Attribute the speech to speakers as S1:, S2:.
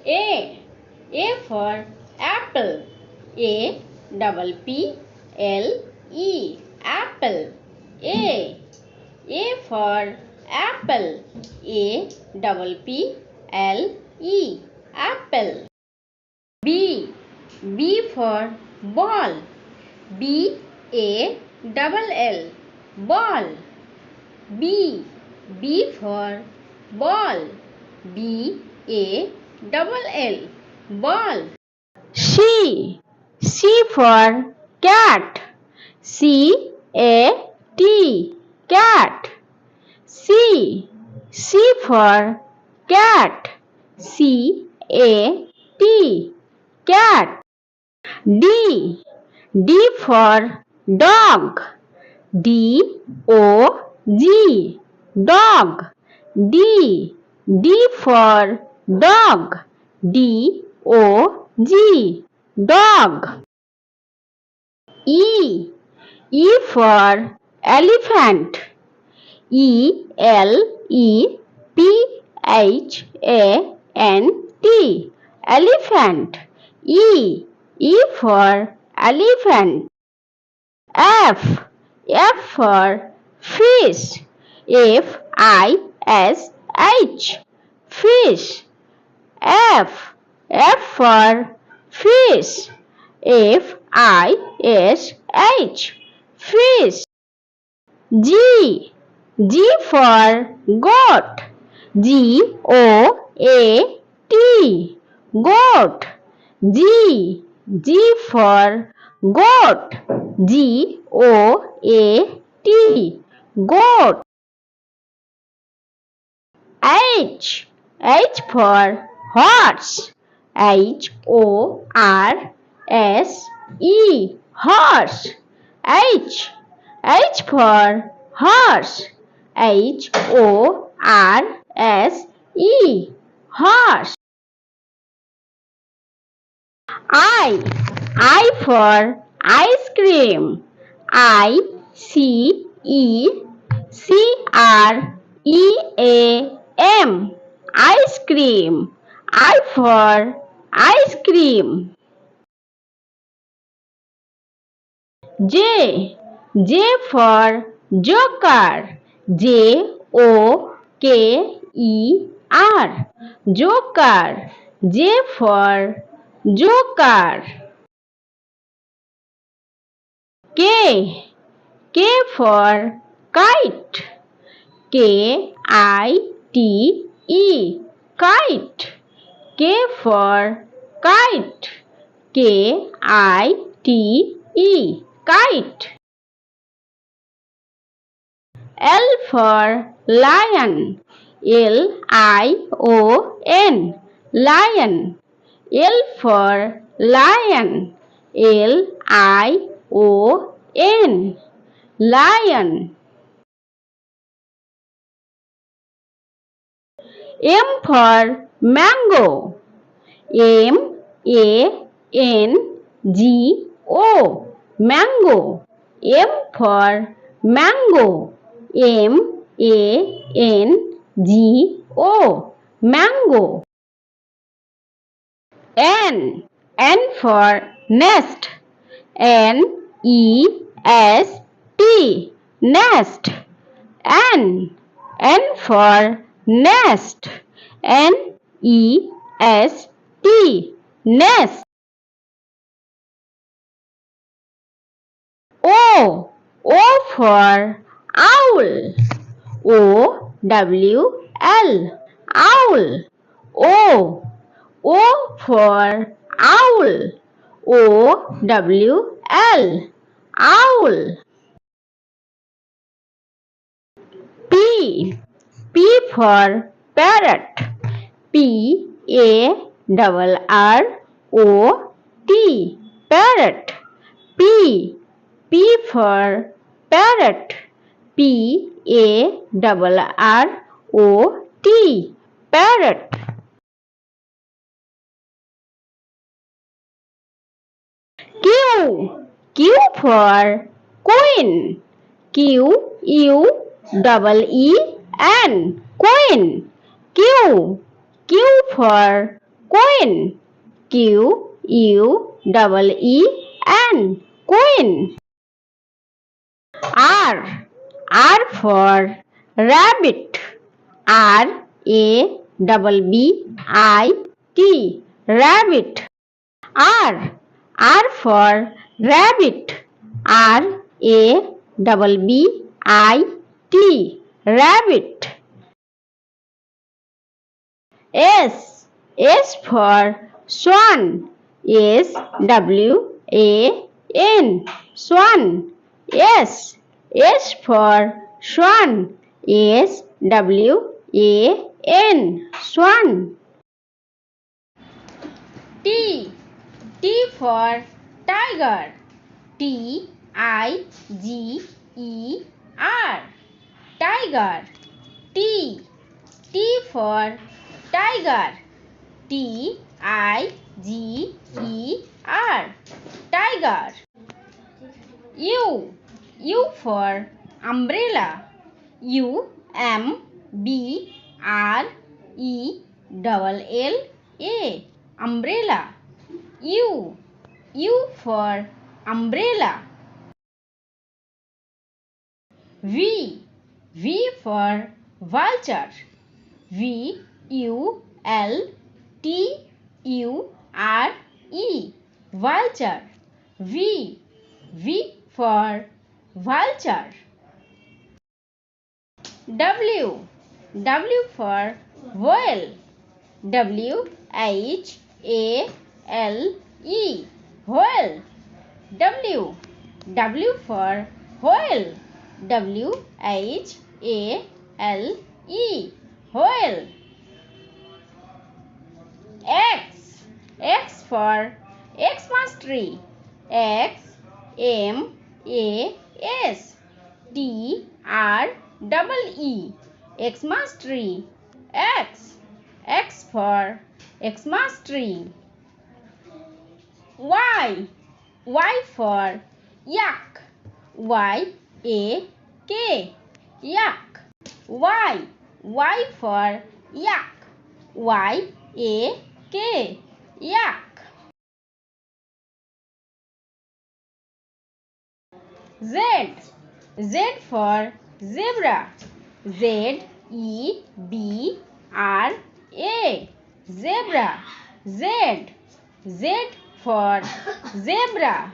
S1: A. A for apple. A double P L E. Apple. A. A for apple. A double P L E. Apple. B. B for ball. B A double L. Ball. B. B for ball. B A double L. Ball. C. C for cat. C A T. Cat. C. C for cat. C A T. Cat. D. D for dog. D O G. Dog. D. D for dog. D O G. Dog. E. E for elephant. E L E P H A N T. Elephant. E. E for elephant. F. F for fish. F I S H. Fish. F. F for fish. F I S H. Fish. G. G for goat. G O A T. Goat. G. G for goat. G O A T. Goat. H. H for horse. H O R S E. Horse. H. H for horse. H O R S E. Horse. I for ice cream. I C E C R E A M. Ice cream. I for ice cream. J. J for joker. J O K E R. Joker. J for joker. K. K for kite. K I T E. Kite. K for kite. K I T E. Kite. L for lion. L I O N. Lion. L for lion. L I O N. Lion. M for mango. M A N G O. Mango. M for mango. M A N G O. Mango. N. N for nest. N E S T. Nest. N. N for nest. N E S T. Nest. O. O for owl. O W L. Owl. O. O for owl. O W L. Owl. P. P for parrot. P A R O T. Parrot. P. P for parrot. P A R O T. Parrot. Q. Q for queen. Q U E E N. Queen. Q. Q for Queen. Queen. Queen. R. R for rabbit. Rabbit. Rabbit. R. R for rabbit. Rabbit. Rabbit. S. S for swan. Swan. Swan. S. S for swan. Swan. Swan. T. T for tiger. Tiger. Tiger. T. T for tiger. Tiger. Tiger. U. U for umbrella. Umbrella. Umbrella. U. U for umbrella. V. V for vulture. Vulture. Vulture. V. V for vulture. W. W for whale. Whale. W. W for whale. Whale. X. X for Xmas tree. Xmas. Xmas tree. X. X for Xmas tree. Y. Y for yak. Yak. Y. Y for yak. Yak. Z. Z for zebra. Zebra. Z. Z for zebra.